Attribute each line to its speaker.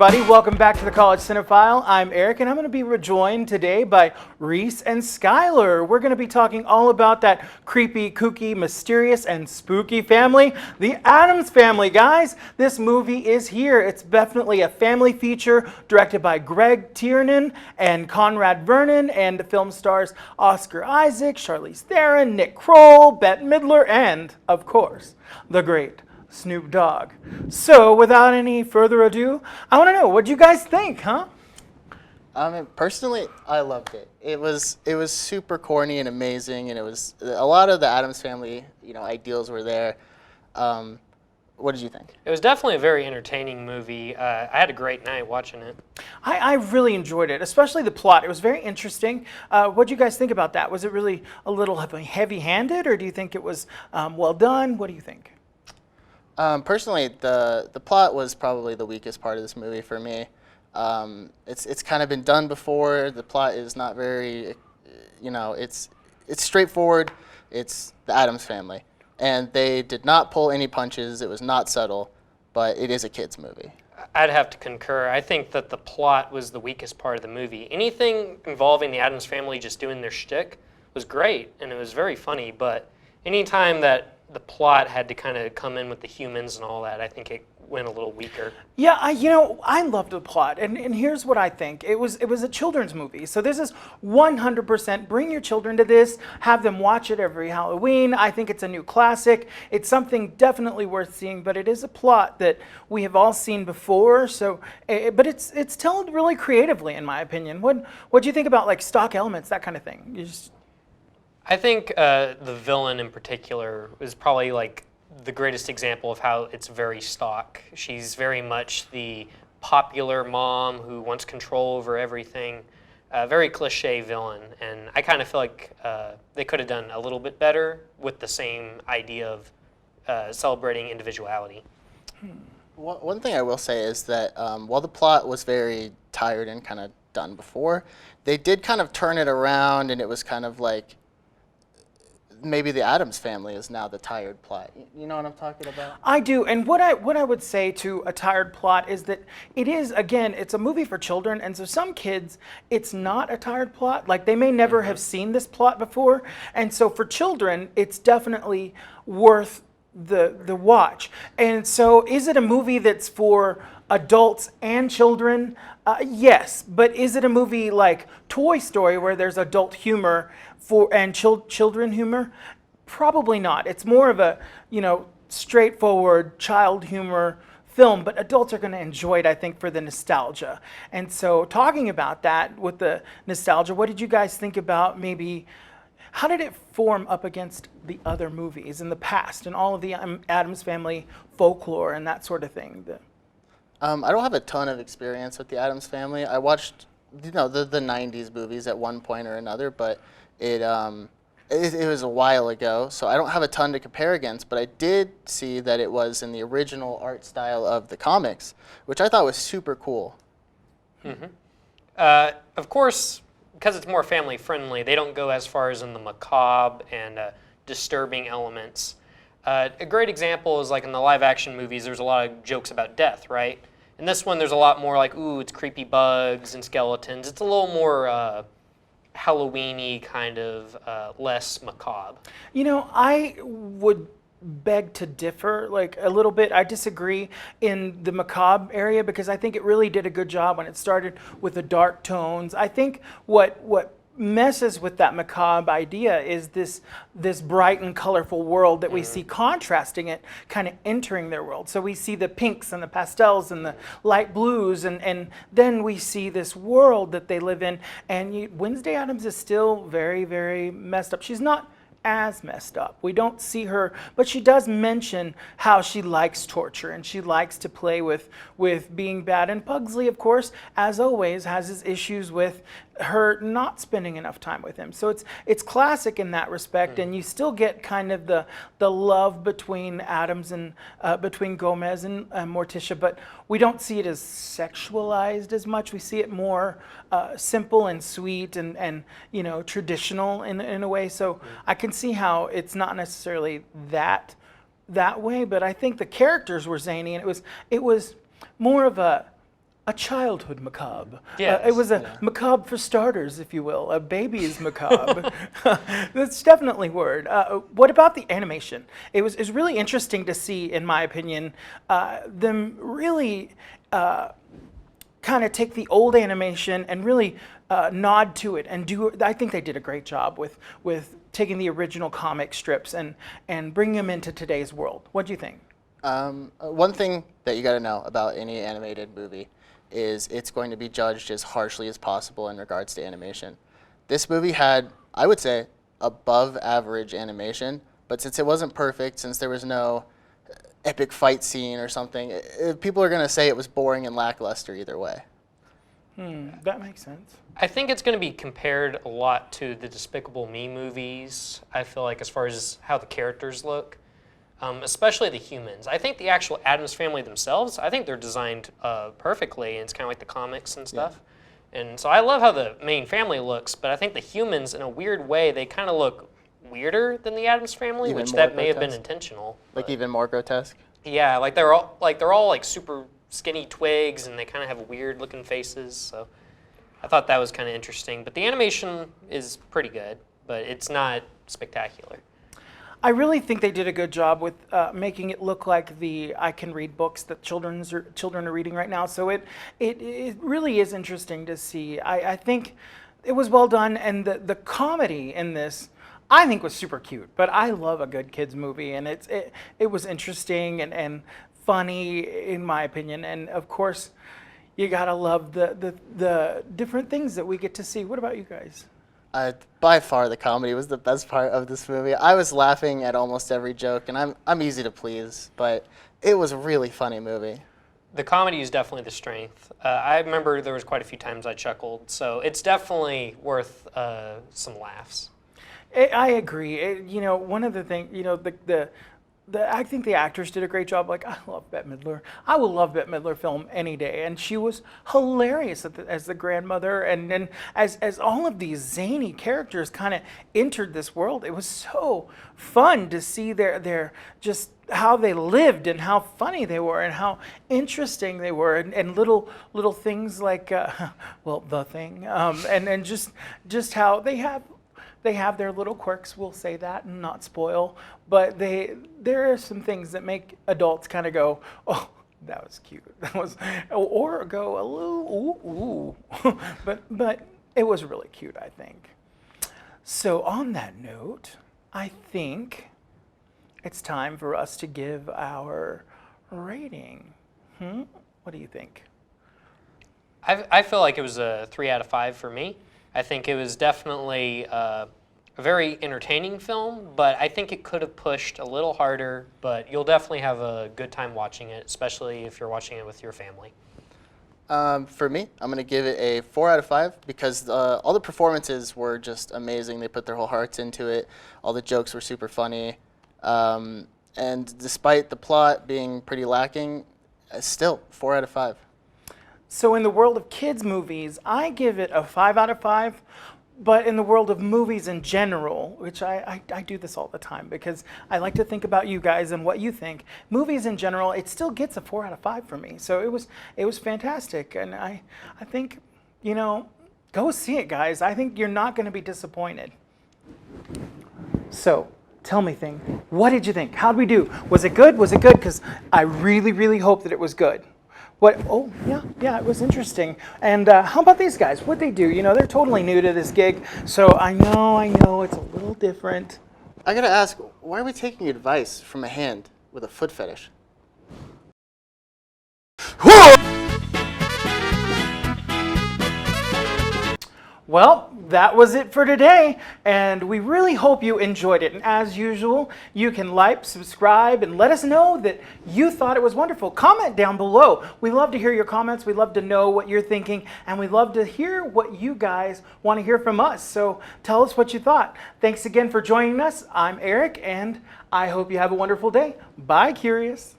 Speaker 1: everybody. Welcome back to the College Cinephile. I'm Aerik, and I'm going to be rejoined today by Reese and Schuyler. We're going to be talking all about that creepy, kooky, mysterious, and spooky family, the Addams Family, guys. This movie is here. It's definitely a family feature directed by Greg Tiernan and Conrad Vernon, and the film stars Oscar Isaac, Charlize Theron, Nick Kroll, Bette Midler, and, of course, the great Snoop Dogg. So, without any further ado, I want to know, what do you guys think, huh?
Speaker 2: Personally, I loved it. It was super corny and amazing, and it was a lot of the Addams Family, ideals were there. What did you think?
Speaker 3: It was definitely a very entertaining movie. I had a great night watching it.
Speaker 1: I really enjoyed it, especially the plot. It was very interesting. What did you guys think about that? Was it really a little heavy-handed, or do you think it was well done? What do you think?
Speaker 2: Personally, the plot was probably the weakest part of this movie for me. It's kind of been done before. The plot is not very, it's straightforward. It's the Addams Family, and they did not pull any punches. It was not subtle, but it is a kids' movie.
Speaker 3: I'd have to concur. I think that the plot was the weakest part of the movie. Anything involving the Addams Family just doing their shtick was great, and it was very funny, but anytime that the plot had to kind of come in with the humans and all that, I think it went a little weaker.
Speaker 1: Yeah, I loved the plot, and here's what I think. It was a children's movie, so this is 100% bring your children to this, have them watch it every Halloween. I think it's a new classic. It's something definitely worth seeing, but it is a plot that we have all seen before. So, but it's told really creatively, in my opinion. What do you think about like stock elements, that kind of thing?
Speaker 3: I think the villain in particular is probably like the greatest example of how it's very stock. She's very much the popular mom who wants control over everything. Very cliche villain, and I kind of feel like they could have done a little bit better with the same idea of celebrating individuality.
Speaker 2: One thing I will say is that while the plot was very tired and kind of done before, they did kind of turn it around, and it was kind of like, maybe the Addams Family is now the tired plot. You know what I'm talking about?
Speaker 1: I do, and what I would say to a tired plot is that it is, again, it's a movie for children, and so some kids, it's not a tired plot. Like, they may never have seen this plot before, and so for children, it's definitely worth the watch. And so is it a movie that's for adults and children? Yes, but is it a movie like Toy Story where there's adult humor and children humor? Probably not. It's more of a, straightforward child humor film, but adults are going to enjoy it, I think, for the nostalgia. And so talking about that with the nostalgia, what did you guys think about maybe, how did it form up against the other movies in the past and all of the Addams Family folklore and that sort of thing?
Speaker 2: I don't have a ton of experience with the Addams Family. I watched, the 90s movies at one point or another, but it was a while ago, so I don't have a ton to compare against, but I did see that it was in the original art style of the comics, which I thought was super cool.
Speaker 3: Mm-hmm. Of course, because it's more family friendly, they don't go as far as in the macabre and disturbing elements. A great example is like in the live action movies, there's a lot of jokes about death, right? In this one, there's a lot more like, ooh, it's creepy bugs and skeletons. It's a little more Halloween-y, kind of less macabre.
Speaker 1: I would beg to differ like a little bit. I disagree in the macabre area because I think it really did a good job when it started with the dark tones. I think what messes with that macabre idea is this bright and colorful world that we see contrasting it, kind of entering their world. So we see the pinks and the pastels and the light blues, and then we see this world that they live in. And Wednesday Addams is still very, very messed up. She's not as messed up. We don't see her, but she does mention how she likes torture and she likes to play with being bad. And Pugsley, of course, as always, has his issues with her not spending enough time with him. So it's classic in that respect, and you still get kind of the love between Addams and between Gomez and Morticia, but we don't see it as sexualized as much. We see it more simple and sweet and traditional in a way. So I can see how it's not necessarily that way, but I think the characters were zany, and it was more of a a childhood macabre.
Speaker 3: Yes.
Speaker 1: It was a macabre for starters, if you will, a baby's macabre. That's definitely a word. What about the animation? It was really interesting to see, in my opinion, them really kind of take the old animation and really nod to it and do. I think they did a great job with taking the original comic strips and bringing them into today's world. What do you think?
Speaker 2: One thing that you got to know about any animated movie is it's going to be judged as harshly as possible in regards to animation. This movie had, I would say, above average animation, but since it wasn't perfect, since there was no epic fight scene or something, people are going to say it was boring and lackluster either way.
Speaker 1: That makes sense.
Speaker 3: I think it's going to be compared a lot to the Despicable Me movies, I feel like, as far as how the characters look. Especially the humans. I think the actual Addams Family themselves, I think they're designed perfectly, and it's kind of like the comics and stuff. Yeah. And so I love how the main family looks, but I think the humans, in a weird way, they kind of look weirder than the Addams Family,
Speaker 2: Even
Speaker 3: which
Speaker 2: more
Speaker 3: that may have
Speaker 2: grotesque?
Speaker 3: been intentional.
Speaker 2: Like
Speaker 3: but
Speaker 2: even more grotesque?
Speaker 3: yeah, like they're all super skinny twigs, and they kind of have weird looking faces. So I thought that was kind of interesting. But the animation is pretty good, but it's not spectacular.
Speaker 1: I really think they did a good job with making it look like the I Can Read books that children are reading right now. So it really is interesting to see. I think it was well done, and the comedy in this I think was super cute. But I love a good kids movie, and it was interesting and funny in my opinion. And of course, you gotta love the different things that we get to see. What about you guys?
Speaker 2: By far, the comedy was the best part of this movie. I was laughing at almost every joke, and I'm easy to please, but it was a really funny movie.
Speaker 3: The comedy is definitely the strength. I remember there was quite a few times I chuckled, so it's definitely worth some laughs.
Speaker 1: I agree. One of the things, I think the actors did a great job. Like, I love Bette Midler. I will love Bette Midler film any day. And she was hilarious as the grandmother. And then as all of these zany characters kind of entered this world, it was so fun to see their just how they lived and how funny they were and how interesting they were. And little things like, the thing. And just how they have their little quirks, we'll say that and not spoil, but there are some things that make adults kind of go, oh, that was cute. That was, or go a little, ooh. but it was really cute, I think. So on that note, I think it's time for us to give our rating. What do you think?
Speaker 3: I feel like it was a 3 out of 5 for me. I think it was definitely a very entertaining film, but I think it could have pushed a little harder, but you'll definitely have a good time watching it, especially if you're watching it with your family.
Speaker 2: For me, I'm going to give it a 4 out of 5 because all the performances were just amazing. They put their whole hearts into it. All the jokes were super funny. And despite the plot being pretty lacking, still 4 out of 5.
Speaker 1: So in the world of kids movies, I give it a 5 out of 5. But in the world of movies in general, which I do this all the time because I like to think about you guys and what you think. Movies in general, it still gets a 4 out of 5 for me. So it was fantastic, and I think, go see it, guys. I think you're not going to be disappointed. So tell me, what did you think? How'd we do? Was it good? Was it good? Because I really, really hope that it was good. What? Oh, yeah, it was interesting. And how about these guys? What'd they do? They're totally new to this gig, so I know it's a little different.
Speaker 2: I gotta ask, why are we taking advice from a hand with a foot fetish?
Speaker 1: Well, that was it for today, and we really hope you enjoyed it. And as usual, you can like, subscribe, and let us know that you thought it was wonderful. Comment down below. We love to hear your comments. We love to know what you're thinking, and we love to hear what you guys want to hear from us. So tell us what you thought. Thanks again for joining us. I'm Aerik, and I hope you have a wonderful day. Bye, Curious.